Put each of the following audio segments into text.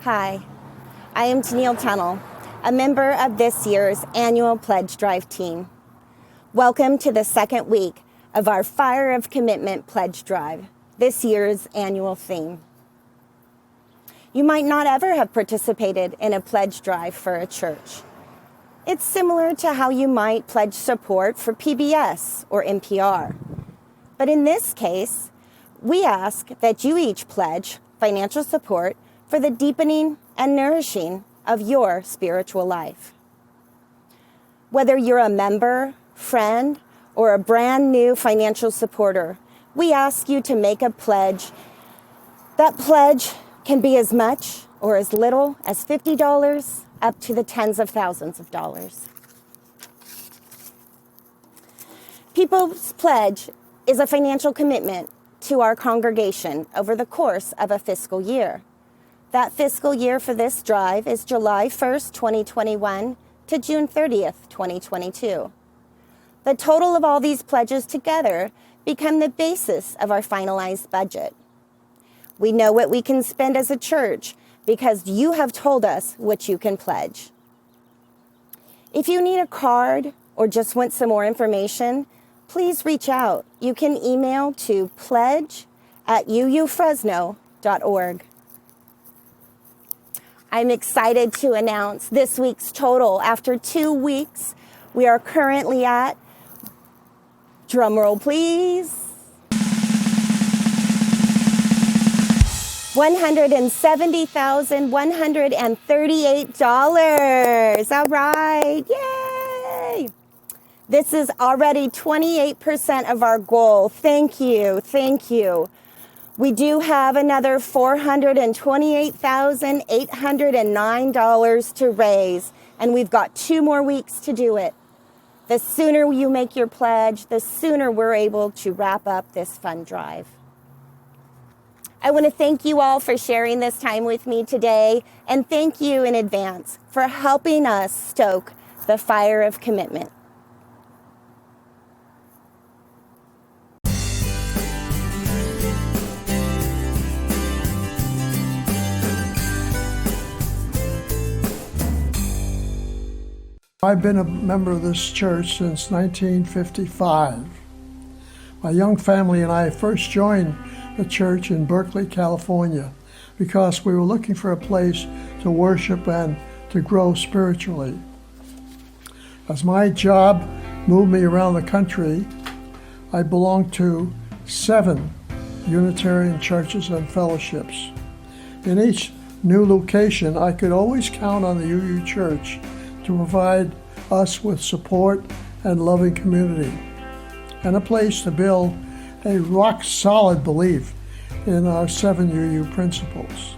Hi, I am Tennille Tunnell, a member of this year's annual Pledge Drive team. Welcome to the second week of our Fire of Commitment Pledge Drive, this year's annual theme. You might not ever have participated in a pledge drive for a church. It's similar to how you might pledge support for PBS or NPR. But in this case, we ask that you each pledge financial support for the deepening and nourishing of your spiritual life. Whether you're a member, friend, or a brand new financial supporter, we ask you to make a pledge. That pledge can be as much or as little as $50 up to the tens of thousands of dollars. People's Pledge is a financial commitment to our congregation over the course of a fiscal year. That fiscal year for this drive is July 1st, 2021 to June 30th, 2022. The total of all these pledges together become the basis of our finalized budget. We know what we can spend as a church because you have told us what you can pledge. If you need a card or just want some more information, please reach out. You can email to pledge@uufresno.org. I'm excited to announce this week's total. After 2 weeks, we are currently at, drumroll please, $170,138. All right, yay! This is already 28% of our goal. Thank you, thank you. We do have another $428,809 to raise, and we've got 2 more weeks to do it. The sooner you make your pledge, the sooner we're able to wrap up this fund drive. I want to thank you all for sharing this time with me today, and thank you in advance for helping us stoke the fire of commitment. I've been a member of this church since 1955. My young family and I first joined the church in Berkeley, California, because we were looking for a place to worship and to grow spiritually. As my job moved me around the country, I belonged to 7 Unitarian churches and fellowships. In each new location, I could always count on the UU Church to provide us with support and loving community, and a place to build a rock-solid belief in our 7 UU principles.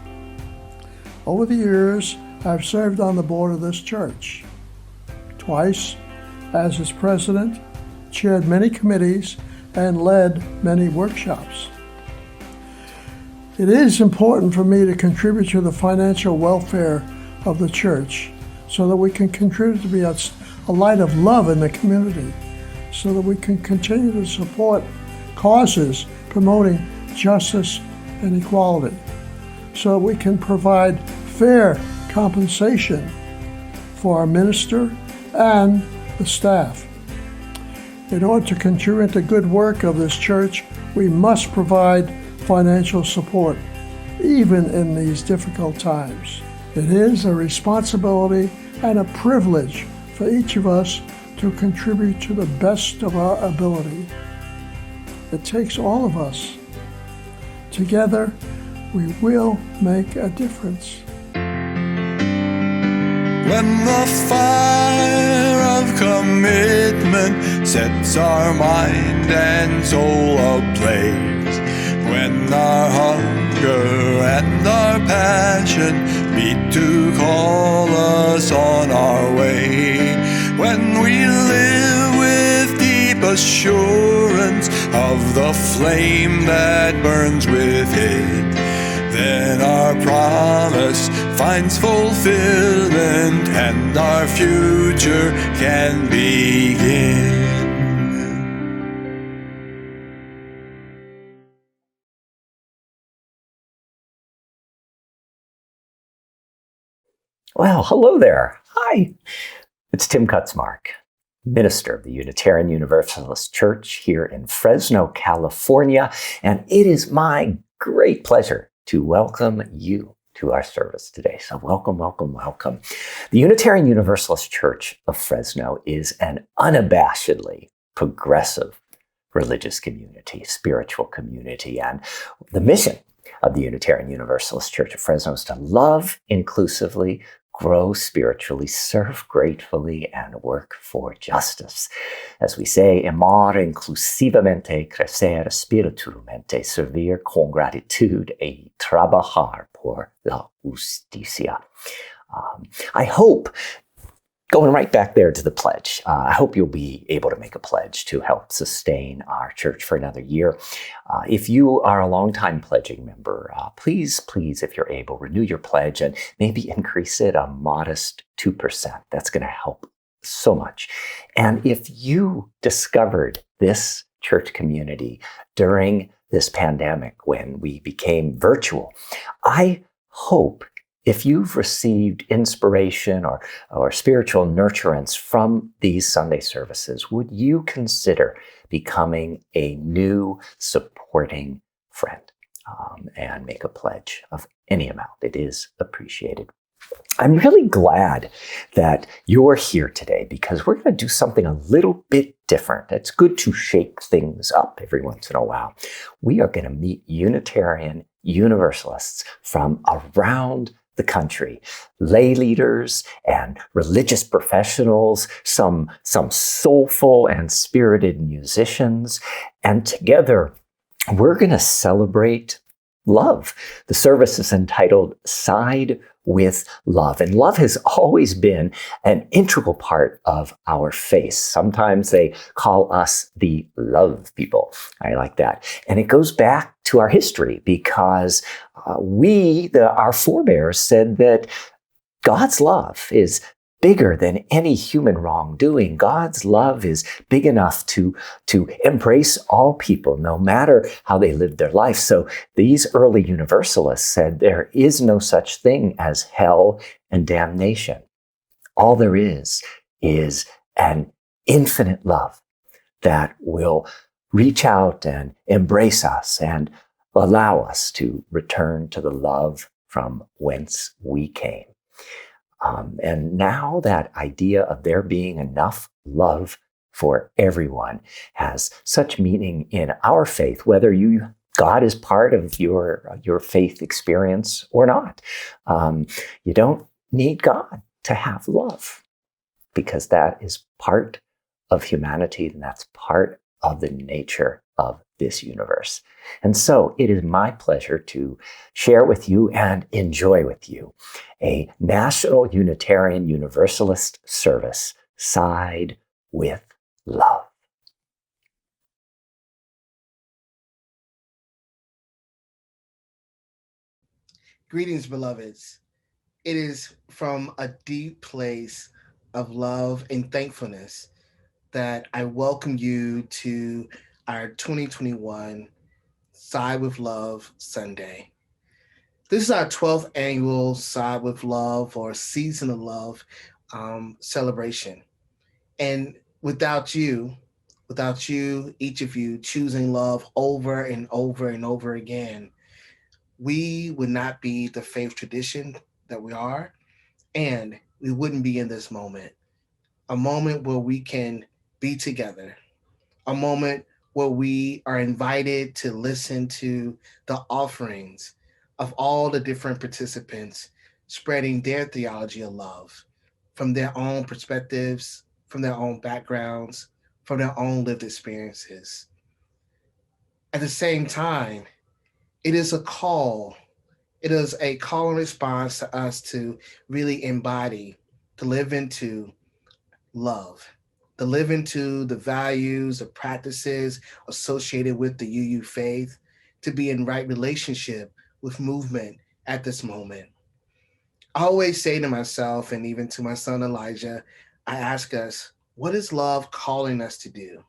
Over the years, I've served on the board of this church. Twice as its president, chaired many committees, and led many workshops. It is important for me to contribute to the financial welfare of the church, so that we can contribute to be a light of love in the community, so that we can continue to support causes promoting justice and equality, so that we can provide fair compensation for our minister and the staff. In order to contribute to the good work of this church, we must provide financial support, even in these difficult times. It is a responsibility and a privilege for each of us to contribute to the best of our ability. It takes all of us. Together, we will make a difference. When the fire of commitment sets our mind and soul ablaze, when our hunger and our passion meet to call us on our way, when we live with deep assurance of the flame that burns within, then our promise finds fulfillment and our future can begin. Well, hello there. Hi. It's Tim Kutzmark, minister of the Unitarian Universalist Church here in Fresno, California, and it is my great pleasure to welcome you to our service today. So welcome, welcome, welcome. The Unitarian Universalist Church of Fresno is an unabashedly progressive religious community, spiritual community, and the mission of the Unitarian Universalist Church of Fresno is to love inclusively, grow spiritually, serve gratefully, and work for justice. As we say, amar inclusivamente, crecer espiritualmente, servir con gratitud y trabajar por la justicia. I hope, going right back there to the pledge, I hope you'll be able to make a pledge to help sustain our church for another year. If you are a longtime pledging member, please, if you're able, renew your pledge and maybe increase it a modest 2%. That's going to help so much. And if you discovered this church community during this pandemic when we became virtual, I hope if you've received inspiration or spiritual nurturance from these Sunday services, would you consider becoming a new supporting friend and make a pledge of any amount? It is appreciated. I'm really glad that you're here today because we're going to do something a little bit different. It's good to shake things up every once in a while. We are going to meet Unitarian Universalists from around the country, lay leaders and religious professionals, some soulful and spirited musicians, and together we're going to celebrate love. The service is entitled Side with Love, and love has always been an integral part of our faith. Sometimes they call us the love people. I like that. And it goes back to our history because our forebears said that God's love is bigger than any human wrongdoing. God's love is big enough to embrace all people, no matter how they live their life. So these early Universalists said there is no such thing as hell and damnation. All there is an infinite love that will reach out and embrace us and allow us to return to the love from whence we came. And now that idea of there being enough love for everyone has such meaning in our faith, whether God is part of your faith experience or not. You don't need God to have love because that is part of humanity and that's part of the nature of this universe. And so it is my pleasure to share with you and enjoy with you a National Unitarian Universalist service, Side with Love. Greetings, beloveds. It is from a deep place of love and thankfulness that I welcome you to our 2021 Side with Love Sunday. This is our 12th annual Side with Love or Season of Love celebration. And without you, each of you choosing love over and over and over again, we would not be the faith tradition that we are, and we wouldn't be in this moment. A moment where we can be together, a moment where we are invited to listen to the offerings of all the different participants spreading their theology of love from their own perspectives, from their own backgrounds, from their own lived experiences. At the same time, it is a call and response to us to really embody, to live into love, to live into the values, the practices associated with the UU faith, to be in right relationship with movement at this moment. I always say to myself, and even to my son Elijah, I ask us, what is love calling us to do?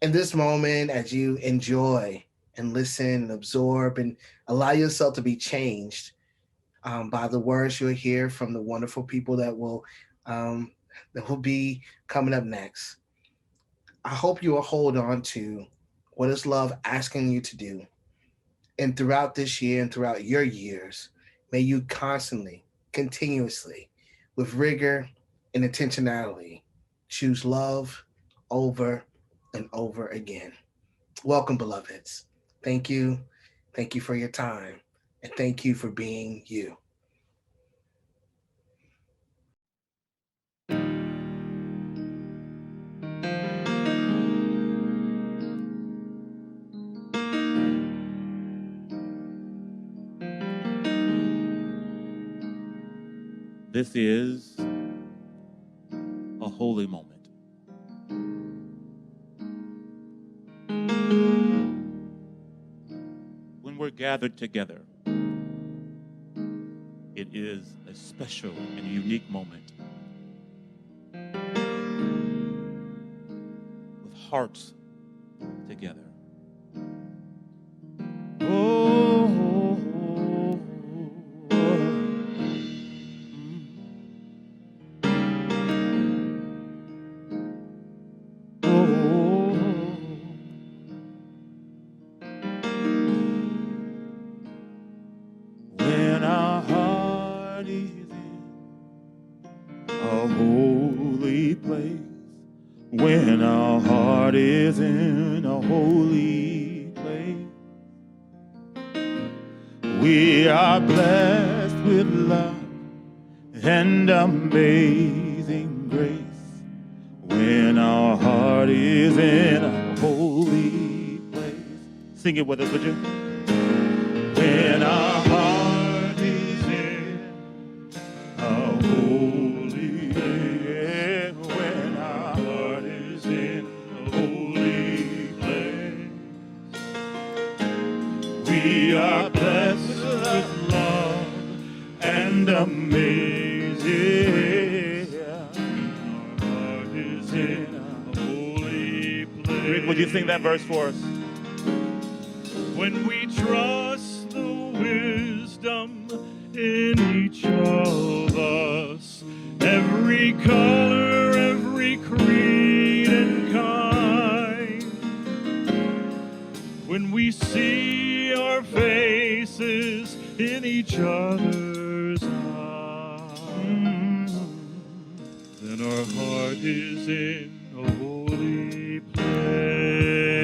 In this moment, as you enjoy and listen and absorb and allow yourself to be changed, by the words you'll hear from the wonderful people that will be coming up next. I hope you will hold on to what is love asking you to do. And throughout this year and throughout your years, may you constantly, continuously, with rigor and intentionality, choose love over and over again. Welcome, beloveds. Thank you. Thank you for your time. And thank you for being you. This is a holy moment. When we're gathered together, it is a special and unique moment. With hearts together. When our heart is in a holy place, when our heart is in a holy place, we are blessed with love and amazing grace. When our heart is in a holy place. Sing it with us, would you? When our heart is in a holy place, when our heart is in a holy place, we are blessed with love and amazing. Our heart is in a holy place. Rick, would you sing that verse for us? When we trust the wisdom in each of us, every color, every creed and kind, when we see our faces in each other's eyes, then our heart is in a holy place.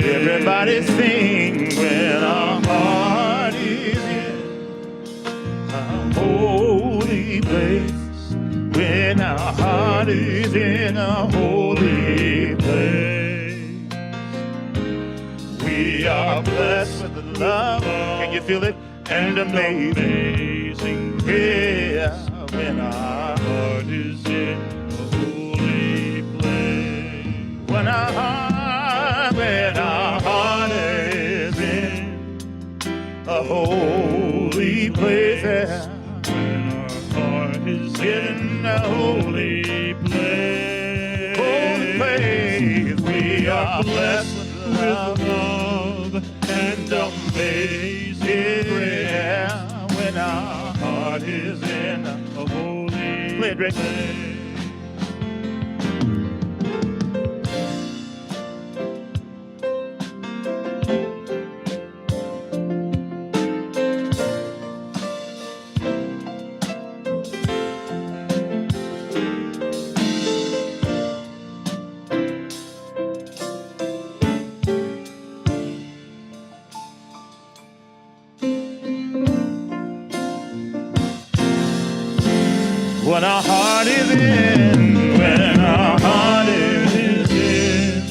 Everybody sing when our heart is in a holy place. When our heart is in a holy place, we are blessed with love. Can you feel it? And amazing grace. When our heart is in a holy place. When our heart is in a holy place. When our heart is in a holy place. Holy place. We are blessed with love and amazing grace. When our heart is in a holy place. When our heart is in, when our heart is in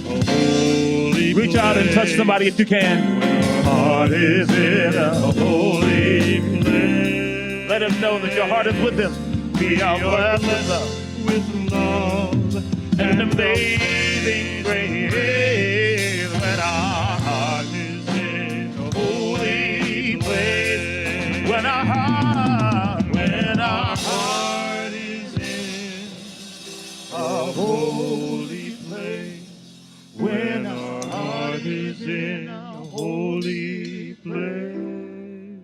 a holy reach out and touch somebody if you can. When our heart is in a holy place, let him know that your heart is with him. We are blessed with love and amazing grace. When our heart is in a holy place, when our heart is in a holy place, when our heart is in a holy place,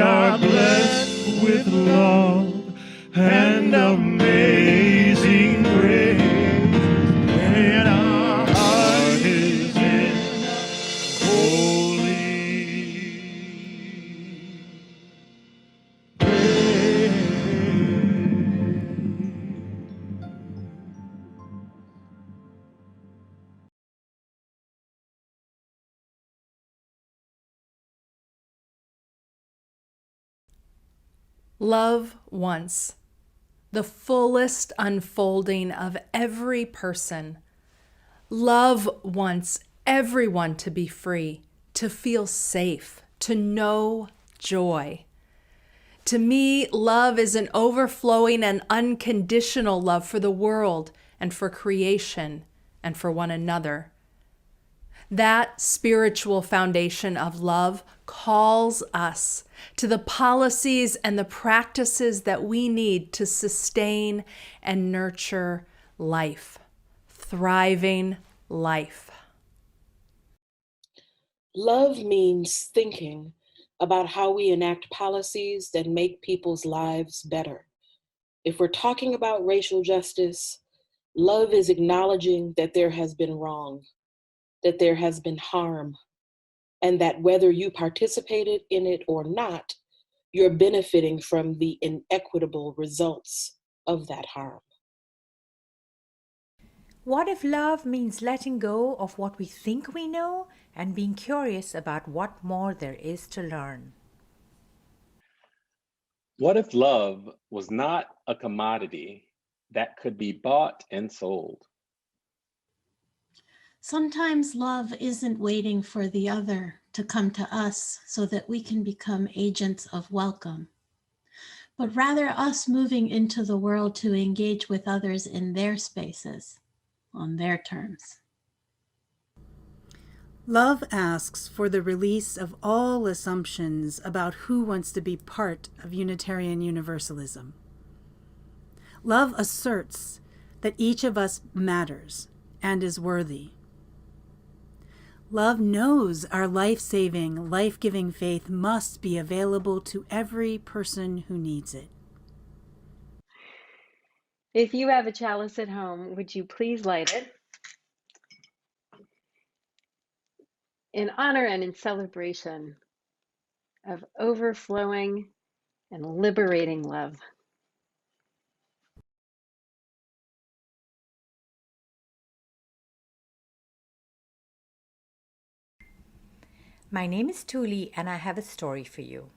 are blessed with love and amazing grace. When our heart is in holy Love once, the fullest unfolding of every person. Love wants everyone to be free, to feel safe, to know joy. To me, love is an overflowing and unconditional love for the world and for creation and for one another. That spiritual foundation of love calls us to the policies and the practices that we need to sustain and nurture life, thriving life. Love means thinking about how we enact policies that make people's lives better. If we're talking about racial justice, love is acknowledging that there has been wrong, that there has been harm, and that whether you participated in it or not, you're benefiting from the inequitable results of that harm. What if love means letting go of what we think we know and being curious about what more there is to learn? What if love was not a commodity that could be bought and sold? Sometimes love isn't waiting for the other to come to us so that we can become agents of welcome, but rather us moving into the world to engage with others in their spaces, on their terms. Love asks for the release of all assumptions about who wants to be part of Unitarian Universalism. Love asserts that each of us matters and is worthy. Love knows our life-saving, life-giving faith must be available to every person who needs it. If you have a chalice at home, would you please light it in honor and in celebration of overflowing and liberating love. My name is Tuli, and I have a story for you.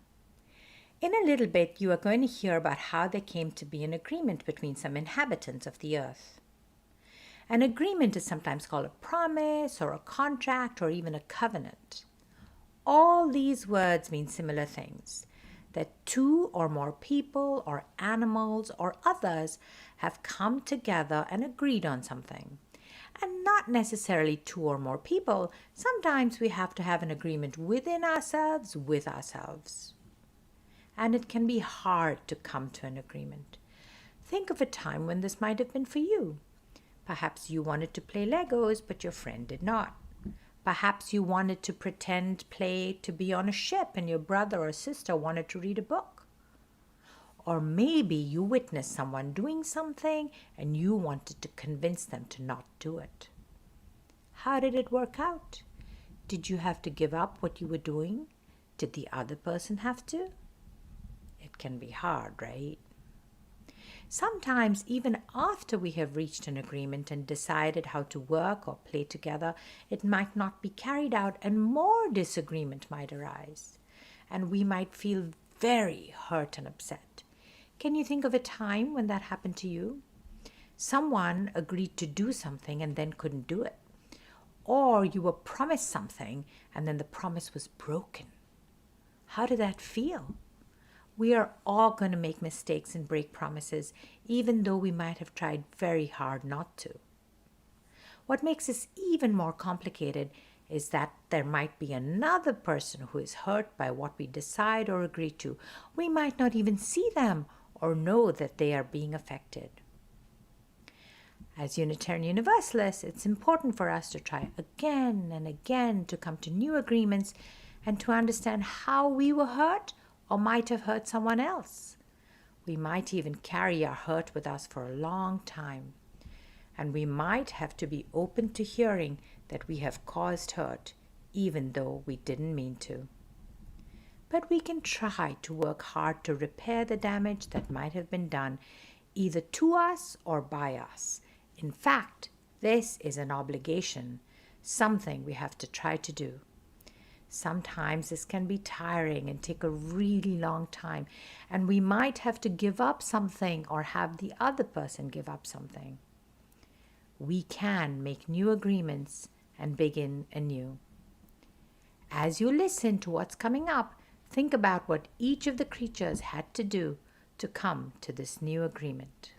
In a little bit, you are going to hear about how there came to be an agreement between some inhabitants of the earth. An agreement is sometimes called a promise or a contract or even a covenant. All these words mean similar things, that two or more people or animals or others have come together and agreed on something. And not necessarily two or more people. Sometimes we have to have an agreement within ourselves, with ourselves. And it can be hard to come to an agreement. Think of a time when this might have been for you. Perhaps you wanted to play Legos, but your friend did not. Perhaps you wanted to pretend play to be on a ship and your brother or sister wanted to read a book. Or maybe you witnessed someone doing something and you wanted to convince them to not do it. How did it work out? Did you have to give up what you were doing? Did the other person have to? It can be hard, right? Sometimes, even after we have reached an agreement and decided how to work or play together, it might not be carried out and more disagreement might arise. And we might feel very hurt and upset. Can you think of a time when that happened to you? Someone agreed to do something and then couldn't do it. Or you were promised something and then the promise was broken. How did that feel? We are all going to make mistakes and break promises, even though we might have tried very hard not to. What makes this even more complicated is that there might be another person who is hurt by what we decide or agree to. We might not even see them or know that they are being affected. As Unitarian Universalists, it's important for us to try again and again to come to new agreements and to understand how we were hurt, or might have hurt someone else. We might even carry our hurt with us for a long time. And we might have to be open to hearing that we have caused hurt, even though we didn't mean to. But we can try to work hard to repair the damage that might have been done either to us or by us. In fact, this is an obligation, something we have to try to do. Sometimes this can be tiring and take a really long time, and we might have to give up something or have the other person give up something. We can make new agreements and begin anew. As you listen to what's coming up, think about what each of the creatures had to do to come to this new agreement.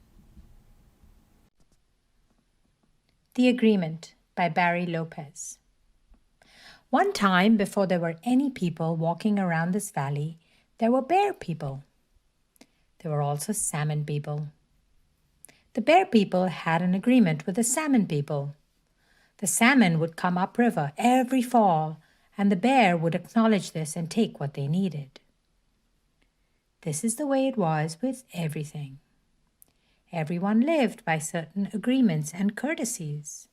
The Agreement by Barry Lopez. One time, before there were any people walking around this valley, there were bear people. There were also salmon people. The bear people had an agreement with the salmon people. The salmon would come upriver every fall, and the bear would acknowledge this and take what they needed. This is the way it was with everything. Everyone lived by certain agreements and courtesies.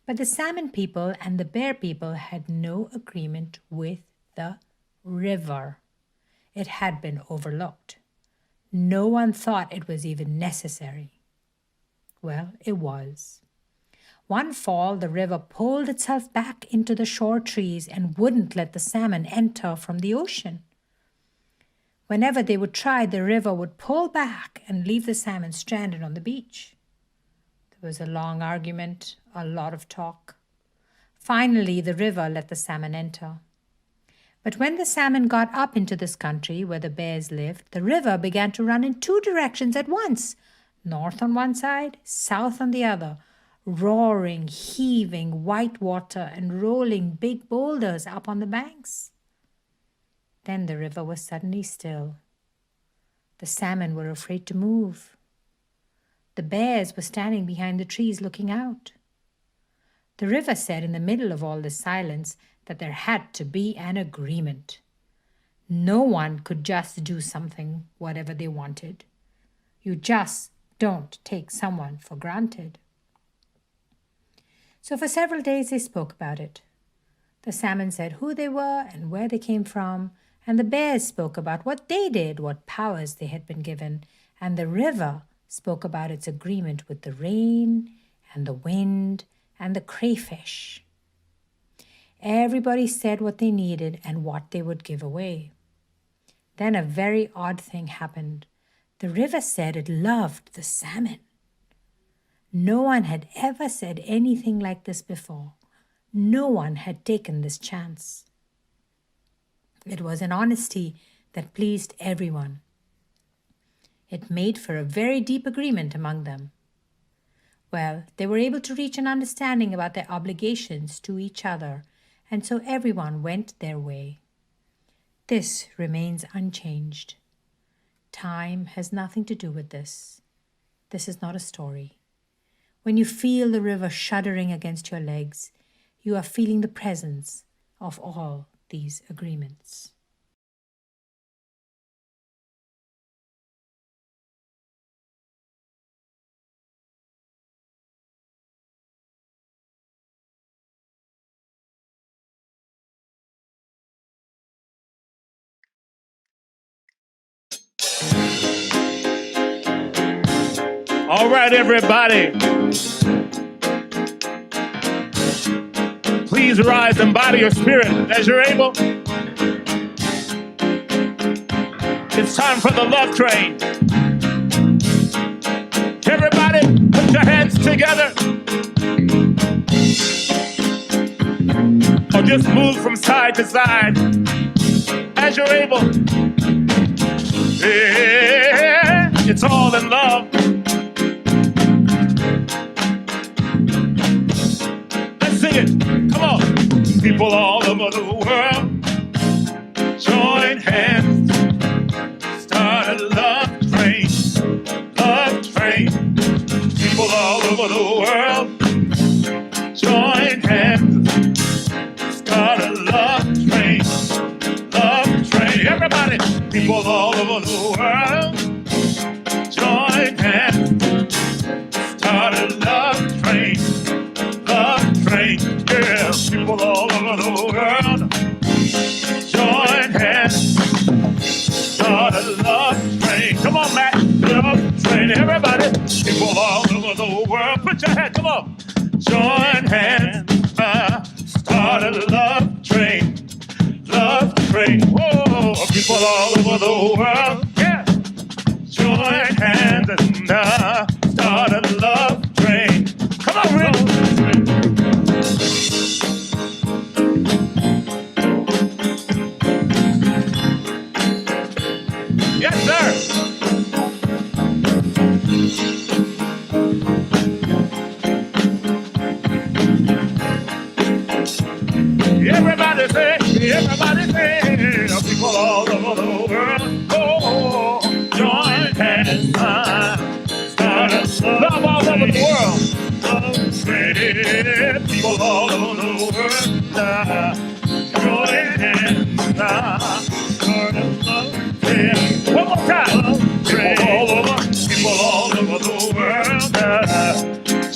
But the salmon people and the bear people had no agreement with the river. It had been overlooked. No one thought it was even necessary. Well, it was. One fall, the river pulled itself back into the shore trees and wouldn't let the salmon enter from the ocean. Whenever they would try, the river would pull back and leave the salmon stranded on the beach. There was a long argument, a lot of talk. Finally, the river let the salmon enter. But when the salmon got up into this country where the bears lived, the river began to run in two directions at once, north on one side, south on the other, roaring, heaving white water and rolling big boulders up on the banks. Then the river was suddenly still. The salmon were afraid to move. The bears were standing behind the trees looking out. The river said in the middle of all this silence that there had to be an agreement. No one could just do something, whatever they wanted. You just don't take someone for granted. So for several days they spoke about it. The salmon said who they were and where they came from, and the bears spoke about what they did, what powers they had been given, and the river spoke about its agreement with the rain and the wind and the crayfish. Everybody said what they needed and what they would give away. Then a very odd thing happened. The river said it loved the salmon. No one had ever said anything like this before. No one had taken this chance. It was an honesty that pleased everyone. It made for a very deep agreement among them. Well, they were able to reach an understanding about their obligations to each other, and so everyone went their way. This remains unchanged. Time has nothing to do with this. This is not a story. When you feel the river shuddering against your legs, you are feeling the presence of all these agreements. All right, everybody. Please rise and body your spirit as you're able. It's time for the love train. Everybody, put your hands together. Or just move from side to side as you're able. Yeah, it's all in love. Sing it, come on. People all over the world, join hands, start a love train, love train. People all over the world, join hands, start a love train, love train. Everybody, all over the world. Join hands, start a love train. Come on, Matt, love train. Everybody, people all over the world, put your hand, come on. Join hands, start a love train. Love train, whoa, people all over the world, yeah. Join hands and start a love train. Come on, Rick. Yes, sir. Everybody say, people all over the world, oh, join hands, start a love all over the world. People all over the world, join hands, start a love train. One more time, people all over the world,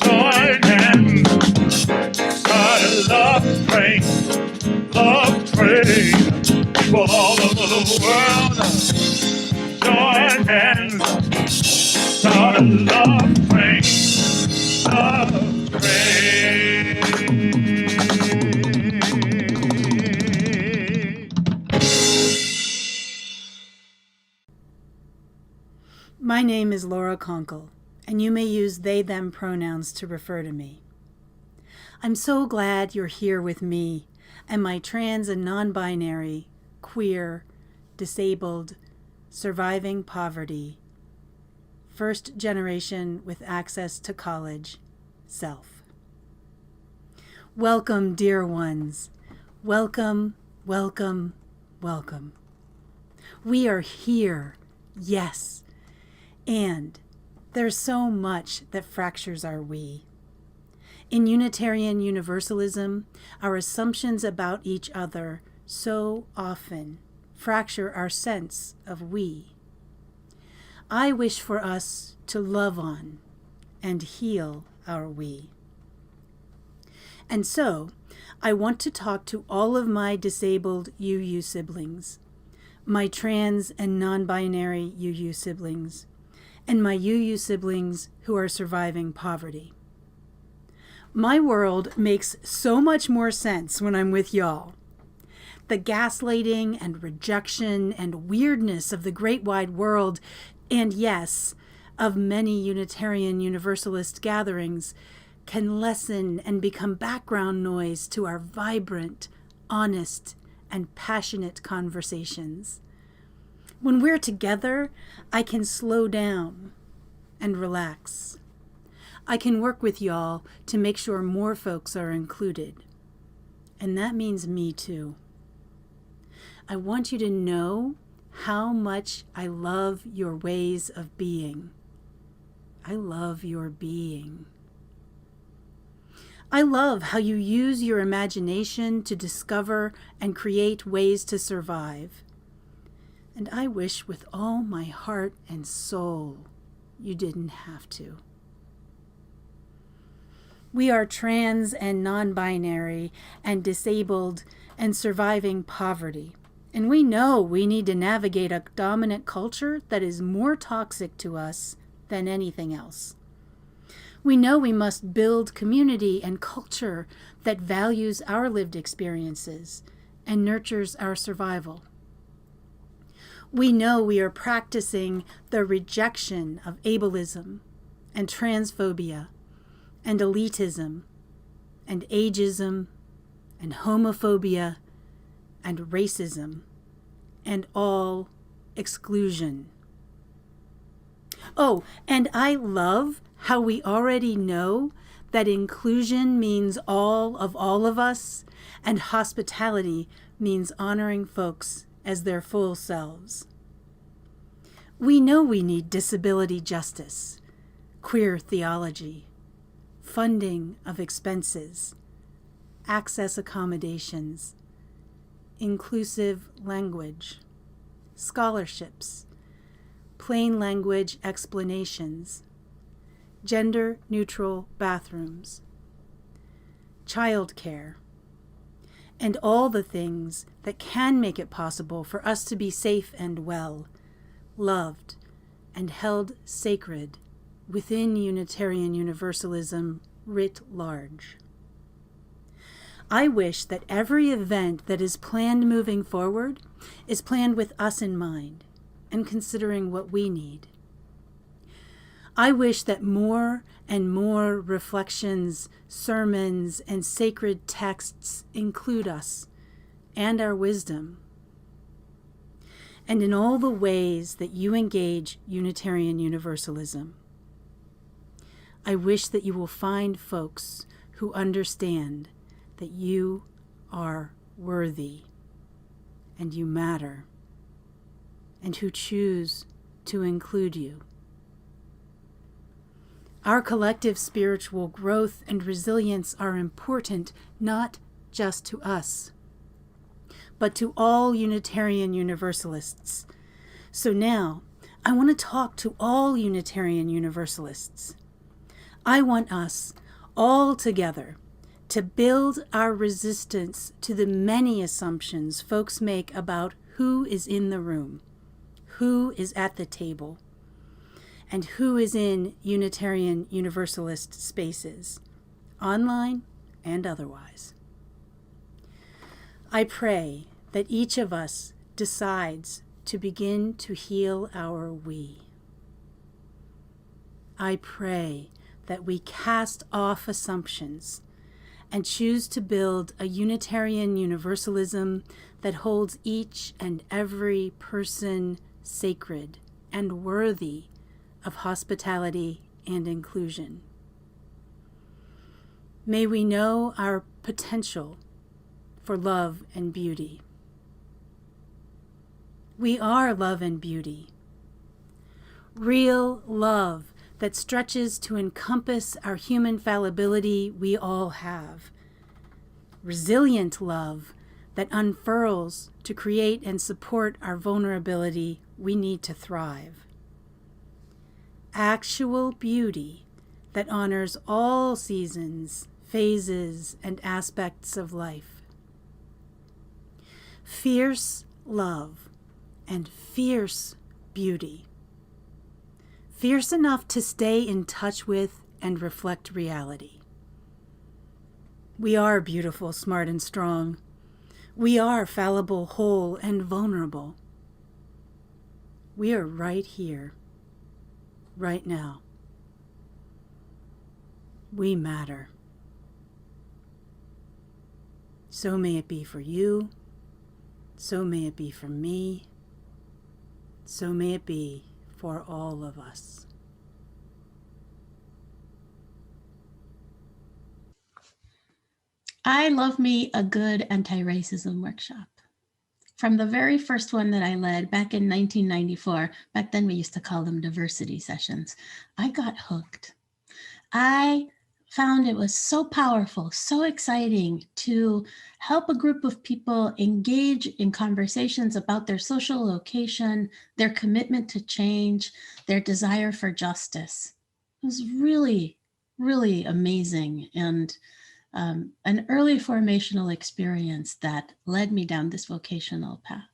join hands, start a love train. Love train, people all over the world, join hands, start a love train, love train. My name is Laura Conkle, and you may use they, them pronouns to refer to me. I'm so glad you're here with me and my trans and non-binary, queer, disabled, surviving poverty, first generation with access to college, self. Welcome, dear ones. Welcome, welcome, welcome. We are here, yes, and there's so much that fractures our we. In Unitarian Universalism, our assumptions about each other so often fracture our sense of we. I wish for us to love on and heal our we. And so, I want to talk to all of my disabled UU siblings, my trans and non-binary UU siblings, and my UU siblings who are surviving poverty. My world makes so much more sense when I'm with y'all. The gaslighting and rejection and weirdness of the great wide world, and yes, of many Unitarian Universalist gatherings, can lessen and become background noise to our vibrant, honest, and passionate conversations. When we're together, I can slow down and relax. I can work with y'all to make sure more folks are included. And that means me too. I want you to know how much I love your ways of being. I love your being. I love how you use your imagination to discover and create ways to survive. And I wish with all my heart and soul you didn't have to. We are trans and non-binary and disabled and surviving poverty. And we know we need to navigate a dominant culture that is more toxic to us than anything else. We know we must build community and culture that values our lived experiences and nurtures our survival. We know we are practicing the rejection of ableism and transphobia and elitism and ageism and homophobia and racism and all exclusion. Oh, and I love how we already know that inclusion means all of us, and hospitality means honoring folks as their full selves. We know we need disability justice, queer theology, funding of expenses, access accommodations, inclusive language, scholarships, plain language explanations, gender-neutral bathrooms, childcare, and all the things that can make it possible for us to be safe and well, loved, and held sacred within Unitarian Universalism writ large. I wish that every event that is planned moving forward is planned with us in mind and considering what we need. I wish that more and more reflections, sermons, and sacred texts include us and our wisdom. And in all the ways that you engage Unitarian Universalism, I wish that you will find folks who understand that you are worthy and you matter, and who choose to include you. Our collective spiritual growth and resilience are important not just to us, but to all Unitarian Universalists. So now, I want to talk to all Unitarian Universalists. I want us all together to build our resistance to the many assumptions folks make about who is in the room, who is at the table, and who is in Unitarian Universalist spaces, online and otherwise. I pray that each of us decides to begin to heal our we. I pray that we cast off assumptions and choose to build a Unitarian Universalism that holds each and every person sacred and worthy of hospitality and inclusion. May we know our potential for love and beauty. We are love and beauty. Real love that stretches to encompass our human fallibility we all have. Resilient love that unfurls to create and support our vulnerability we need to thrive. Actual beauty that honors all seasons, phases, and aspects of life. Fierce love and fierce beauty. Fierce enough to stay in touch with and reflect reality. We are beautiful, smart, and strong. We are fallible, whole, and vulnerable. We are right here, right now. We matter. So may it be for you. So may it be for me. So may it be for all of us. I love me a good anti-racism workshop. From the very first one that I led back in 1994, back then we used to call them diversity sessions, I got hooked. I found it was so powerful, so exciting to help a group of people engage in conversations about their social location, their commitment to change, their desire for justice. It was really, really amazing, and an early formational experience that led me down this vocational path.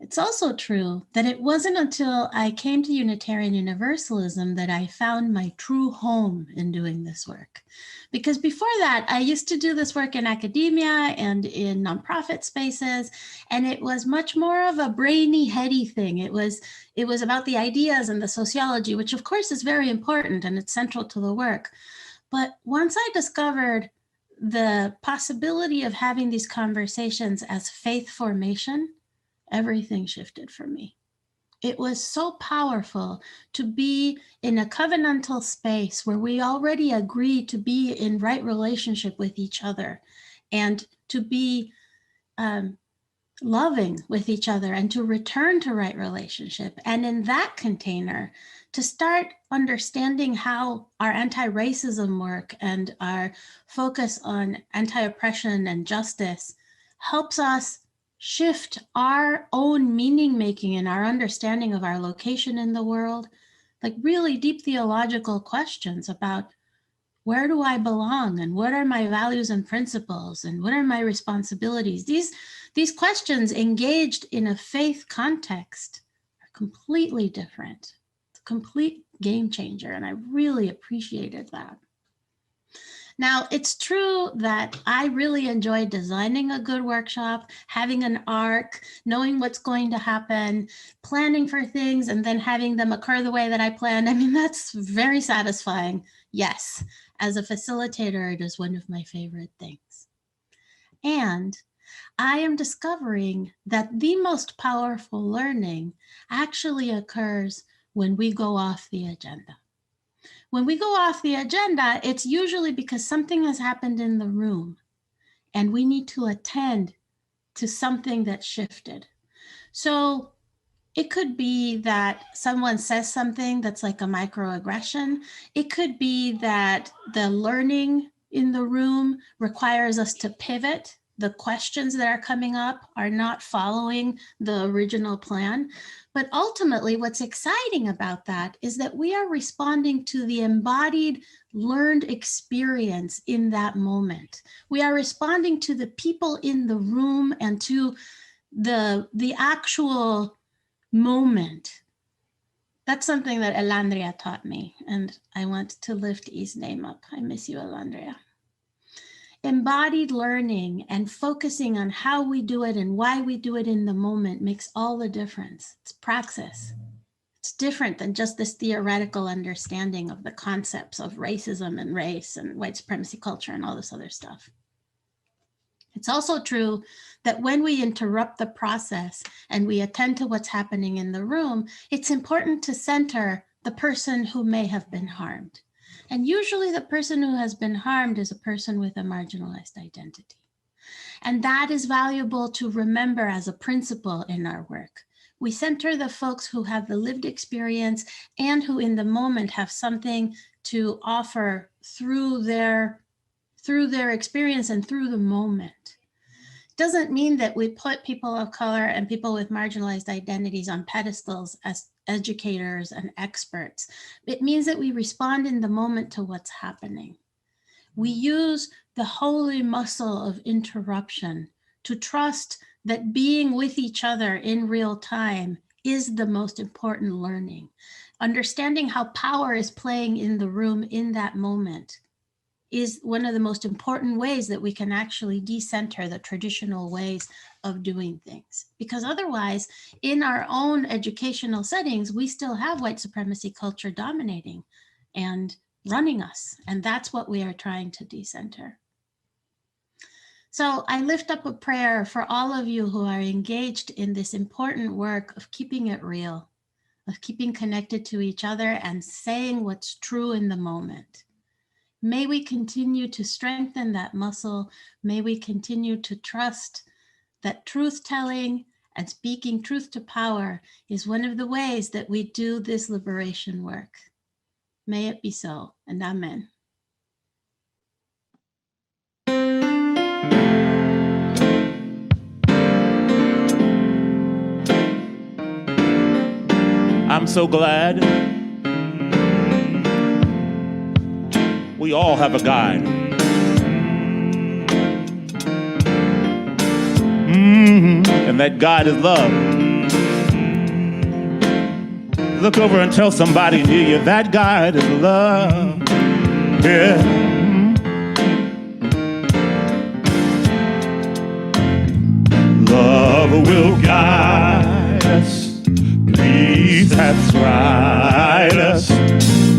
It's also true that it wasn't until I came to Unitarian Universalism that I found my true home in doing this work. Because before that, I used to do this work in academia and in nonprofit spaces, and it was much more of a brainy, heady thing. It was about the ideas and the sociology, which of course is very important and it's central to the work. But once I discovered the possibility of having these conversations as faith formation, everything shifted for me. It was so powerful to be in a covenantal space where we already agree to be in right relationship with each other and to be loving with each other and to return to right relationship. And in that container, to start understanding how our anti-racism work and our focus on anti-oppression and justice helps us shift our own meaning making and our understanding of our location in the world, like really deep theological questions about Where do I belong? And what are my values and principles? And what are my responsibilities? These questions engaged in a faith context are completely different. It's a complete game changer. And I really appreciated that. Now, it's true that I really enjoy designing a good workshop, having an arc, knowing what's going to happen, planning for things, and then having them occur the way that I planned. I mean, that's very satisfying. Yes, as a facilitator, it is one of my favorite things. And I am discovering that the most powerful learning actually occurs when we go off the agenda. When we go off the agenda, it's usually because something has happened in the room and we need to attend to something that shifted. So it could be that someone says something that's like a microaggression. It could be that the learning in the room requires us to pivot. The questions that are coming up are not following the original plan. But ultimately, what's exciting about that is that we are responding to the embodied learned experience in that moment. We are responding to the people in the room and to the actual moment. That's something that Elandria taught me, and I want to lift E's name up. I miss you, Elandria. Embodied learning and focusing on how we do it and why we do it in the moment makes all the difference. It's praxis. It's different than just this theoretical understanding of the concepts of racism and race and white supremacy culture and all this other stuff. It's also true that when we interrupt the process and we attend to what's happening in the room, it's important to center the person who may have been harmed. And usually the person who has been harmed is a person with a marginalized identity. And that is valuable to remember as a principle in our work. We center the folks who have the lived experience and who in the moment have something to offer through their experience and through the moment. Doesn't mean that we put people of color and people with marginalized identities on pedestals as educators and experts. It means that we respond in the moment to what's happening. We use the holy muscle of interruption to trust that being with each other in real time is the most important learning. Understanding how power is playing in the room in that moment is one of the most important ways that we can actually decenter the traditional ways of doing things. Because otherwise, in our own educational settings, we still have white supremacy culture dominating and running us. And that's what we are trying to decenter. So I lift up a prayer for all of you who are engaged in this important work of keeping it real, of keeping connected to each other and saying what's true in the moment. May we continue to strengthen that muscle. May we continue to trust that truth-telling and speaking truth to power is one of the ways that we do this liberation work. May it be so, and amen. I'm so glad we all have a guide. And that guide is love. Look over and tell somebody near you, that guide is love. Yeah. Love will guide us, precepts guide us,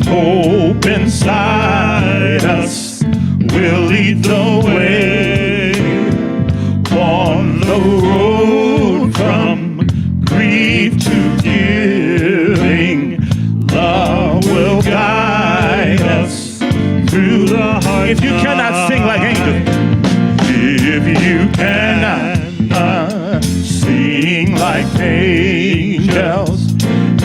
hope inside us will lead the way on the road from grief to giving. Love will guide us through the heart. If you cannot sing like angels, if you cannot sing like angels,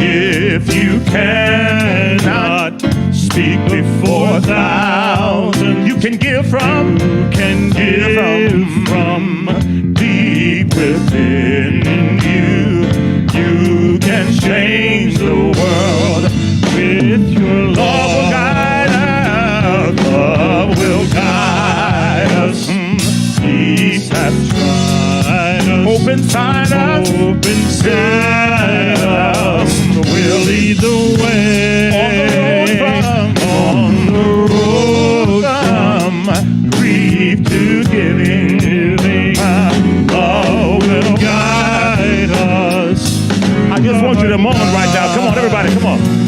if you cannot speak before thousands, you can give from deep within you. You can change the world with your love. Guide us. has tried us. Hope inside us. Hope inside us. We'll lead the way. On the road from grief to giving. Love will guide us. I just want you to moan right now. Come on, everybody, come on.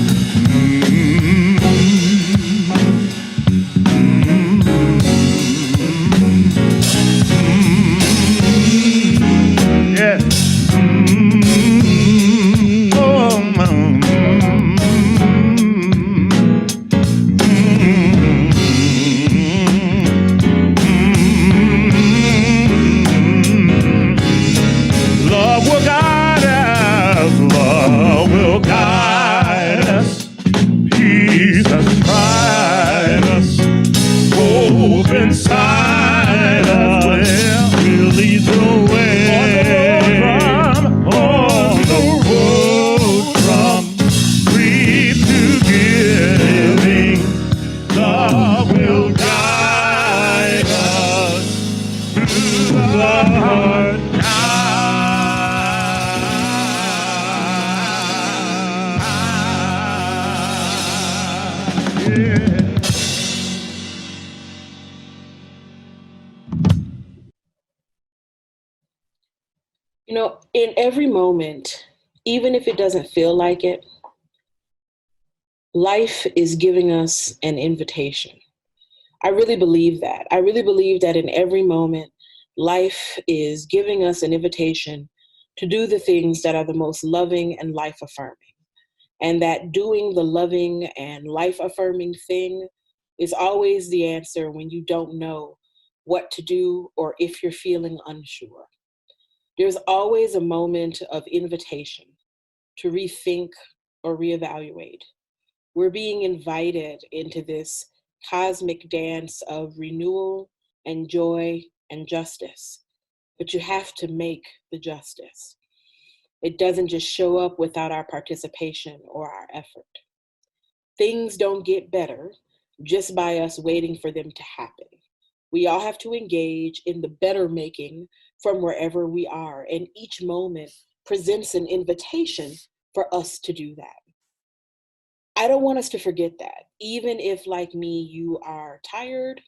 You know, in every moment, even if it doesn't feel like it, life is giving us an invitation. I really believe that. I really believe that in every moment, life is giving us an invitation to do the things that are the most loving and life-affirming. And that doing the loving and life-affirming thing is always the answer when you don't know what to do or if you're feeling unsure. There's always a moment of invitation to rethink or reevaluate. We're being invited into this cosmic dance of renewal and joy and justice, but you have to make the justice. It doesn't just show up without our participation or our effort. Things don't get better just by us waiting for them to happen. We all have to engage in the better making from wherever we are, and each moment presents an invitation for us to do that. I don't want us to forget that, even if, like me, you are tired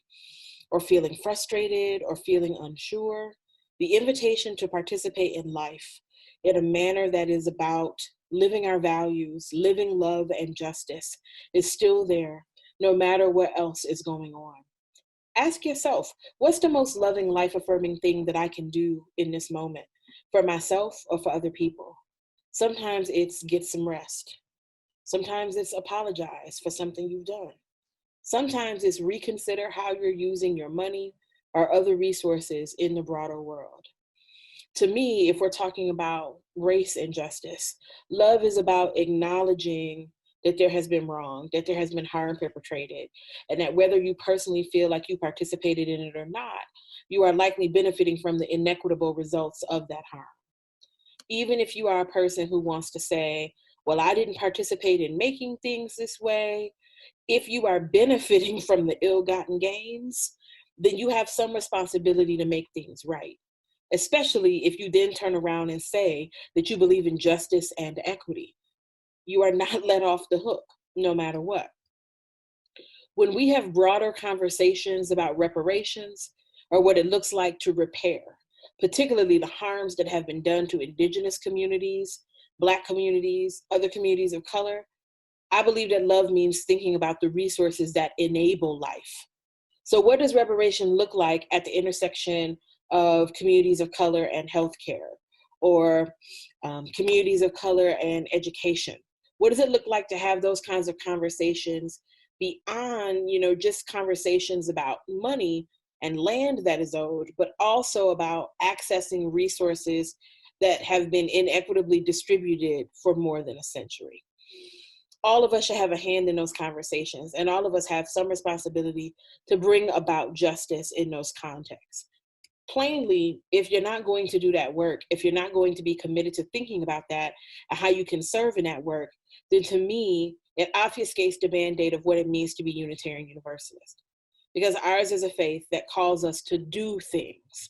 or feeling frustrated or feeling unsure, the invitation to participate in life in a manner that is about living our values, living love and justice is still there, no matter what else is going on. Ask yourself, what's the most loving, life-affirming thing that I can do in this moment for myself or for other people? Sometimes it's get some rest. Sometimes it's apologize for something you've done. Sometimes it's reconsider how you're using your money or other resources in the broader world. To me, if we're talking about race and justice, love is about acknowledging that there has been wrong, that there has been harm perpetrated, and that whether you personally feel like you participated in it or not, you are likely benefiting from the inequitable results of that harm. Even if you are a person who wants to say, well, I didn't participate in making things this way, if you are benefiting from the ill-gotten gains, then you have some responsibility to make things right, especially if you then turn around and say that you believe in justice and equity. You are not let off the hook, no matter what. When we have broader conversations about reparations or what it looks like to repair, particularly the harms that have been done to Indigenous communities, Black communities, other communities of color, I believe that love means thinking about the resources that enable life. So what does reparation look like at the intersection of communities of color and healthcare, or communities of color and education? What does it look like to have those kinds of conversations beyond, just conversations about money and land that is owed, but also about accessing resources that have been inequitably distributed for more than a century? All of us should have a hand in those conversations, and all of us have some responsibility to bring about justice in those contexts. Plainly, if you're not going to do that work, if you're not going to be committed to thinking about that and how you can serve in that work, then to me, it obfuscates the mandate of what it means to be Unitarian Universalist. Because ours is a faith that calls us to do things.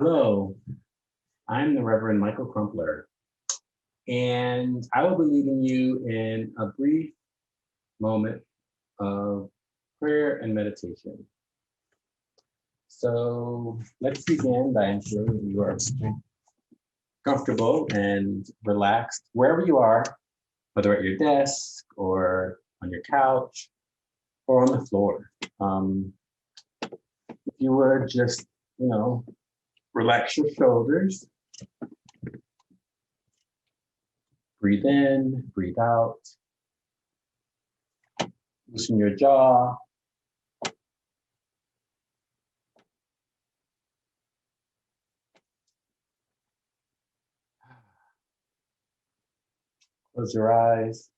Hello, I'm the Reverend Michael Crumpler, and I will be leading you in a brief moment of prayer and meditation. So let's begin by ensuring you are comfortable and relaxed wherever you are, whether at your desk or on your couch or on the floor. If you would just, relax your shoulders. Breathe in, breathe out. Loosen your jaw. Close your eyes.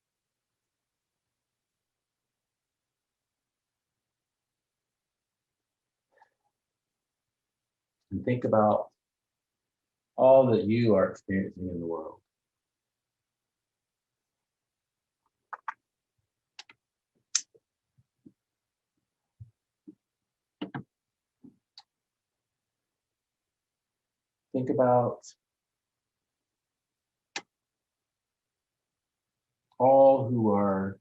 And think about all that you are experiencing in the world. Think about all who are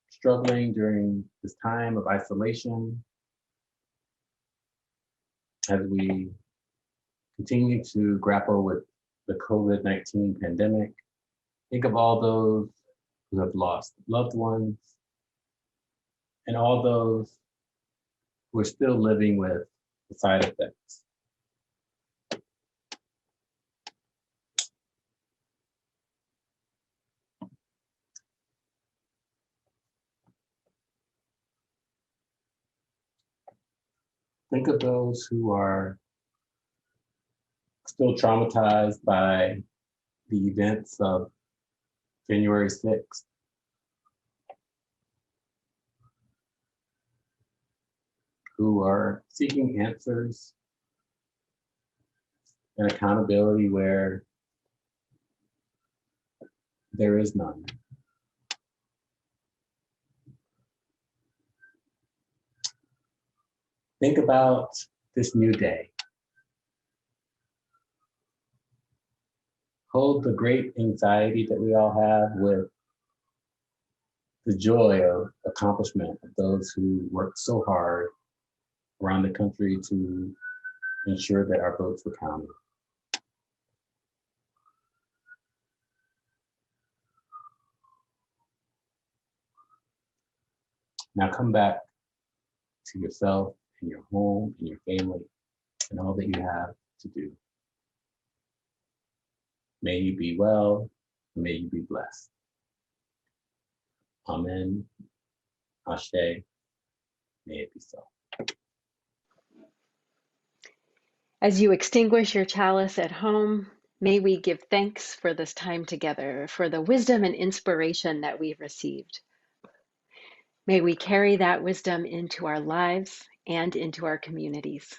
struggling during this time of isolation as we continue to grapple with the COVID-19 pandemic. Think of all those who have lost loved ones and all those who are still living with the side effects. Think of those who are still traumatized by the events of January 6th. Who are seeking answers and accountability where there is none. Think about this new day. Hold the great anxiety that we all have with the joy of accomplishment of those who worked so hard around the country to ensure that our votes were counted. Now come back to yourself and your home and your family and all that you have to do. May you be well, and may you be blessed. Amen. Ashe. May it be so. As you extinguish your chalice at home, may we give thanks for this time together, for the wisdom and inspiration that we've received. May we carry that wisdom into our lives and into our communities.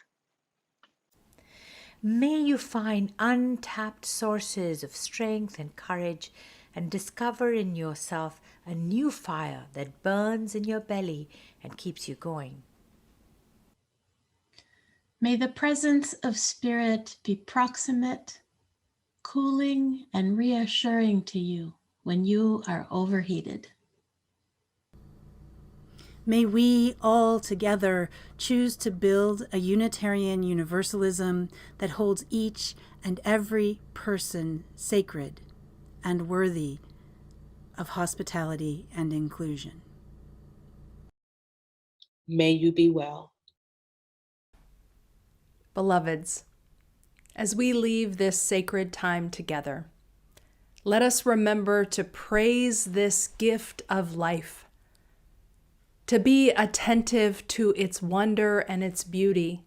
May you find untapped sources of strength and courage and discover in yourself a new fire that burns in your belly and keeps you going. May the presence of spirit be proximate, cooling, and reassuring to you when you are overheated. May we all together choose to build a Unitarian Universalism that holds each and every person sacred and worthy of hospitality and inclusion. May you be well. Beloveds, as we leave this sacred time together, let us remember to praise this gift of life, to be attentive to its wonder and its beauty.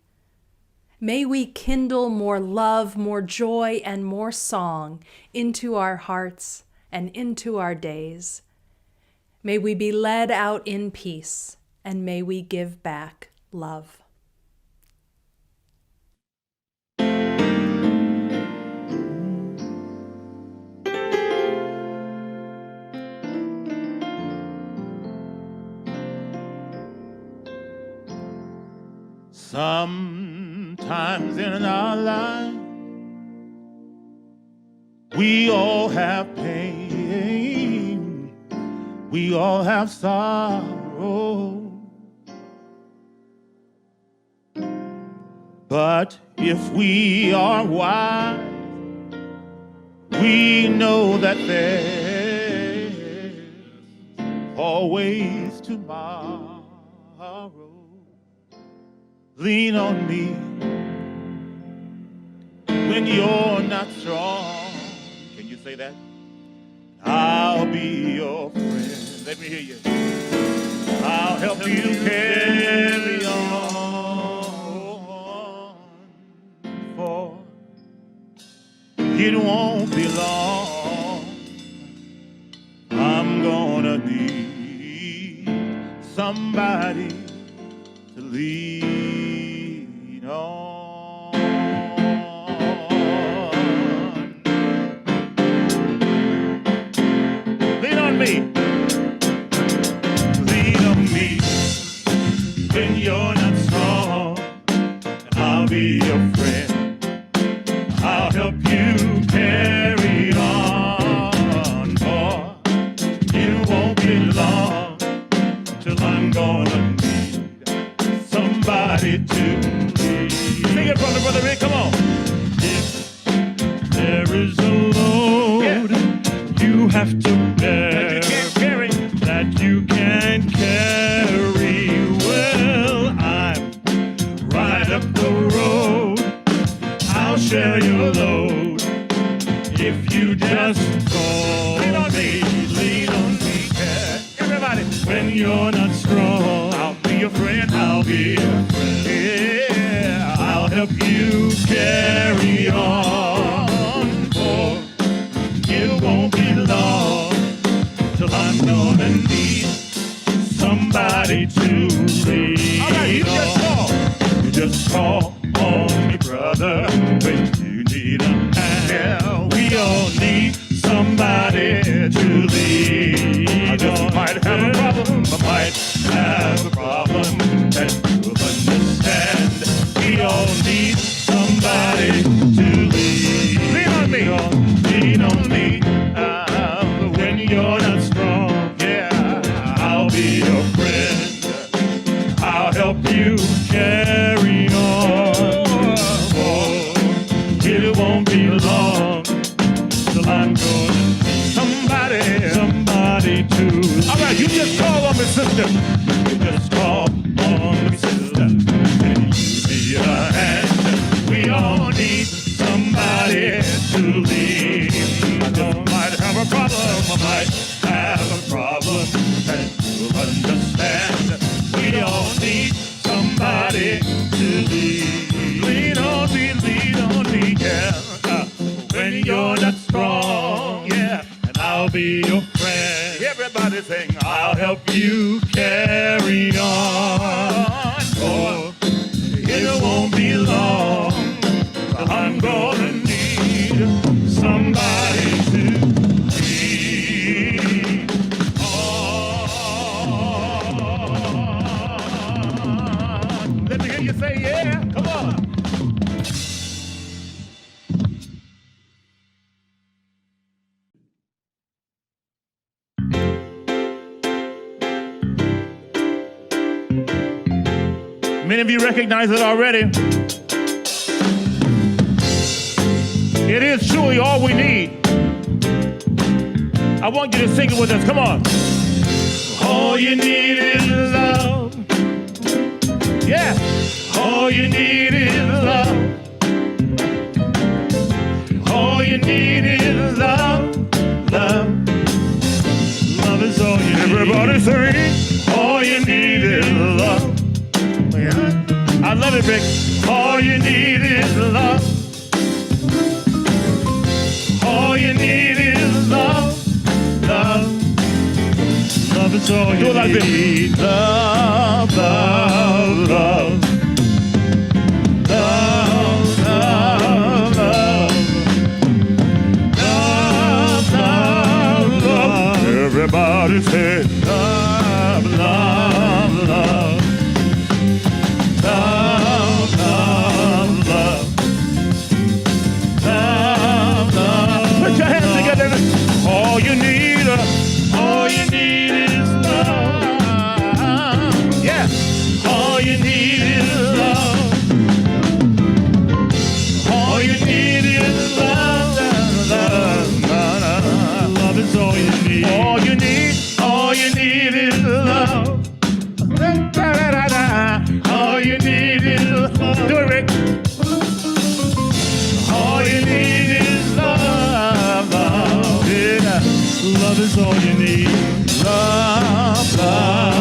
May we kindle more love, more joy, and more song into our hearts and into our days. May we be led out in peace, and may we give back love. Sometimes in our life, we all have pain, we all have sorrow. But if we are wise, we know that there's always tomorrow. Lean on me when you're not strong. Can you say that? I'll be your friend. Let me hear you. I'll help you carry on, for it won't be long. I'm gonna need somebody to lean on. Lean on me. Lean on me when you're not strong. I'll be your friend. I'll help you carry on, for it won't be long till I'm gonna need somebody to lead. Sing it, brother Rick, come on. If there is a load you have to bear that you can't carry, well, I'm right up the road. I'll share your load if you just call me. Lean on me, yeah. Everybody. When you're not strong, I'll be your friend. I'll be your friend. Yeah, I'll help you carry on. For it won't be long till I'm gonna need somebody to lean on. All right, you just call. You just call on me, brother, when you need a hand. Yeah, we all need somebody to lean on. I just might have a problem, I might have a problem that you'll understand. We all need somebody to lean on me. Lean on me when you're not strong. Yeah, I'll be your friend. I'll help you carry on. It won't be long till I'm gonna need somebody to. All right, you just call on me, sister. You just call on me, sister, and you be a hand. We all need somebody to lead. I just might have a problem. I might have a problem that you'll understand. We all need somebody to lead. Lean on me, yeah. When you're not strong, yeah, and I'll be your friend. Everybody sing, I'll help you carry on. For it won't be long, I'm gonna need somebody to lean on. Let me hear you say, yeah, come on. Many of you recognize it already. It is truly all we need. I want you to sing it with us. Come on. All you need is love. Yeah. All you need is love. All you need is love. Love. Love is all you need. Everybody sing. All you need is love. I love it, Rick. All you need is love. All you need is love. Love. Love is all you need. Love, love, love. Love, love, love. Love, love, love. Everybody say love, love, love. Love, All you need is do it, Rick. All you need is love, love. Yeah. Love is all you need. Love, love.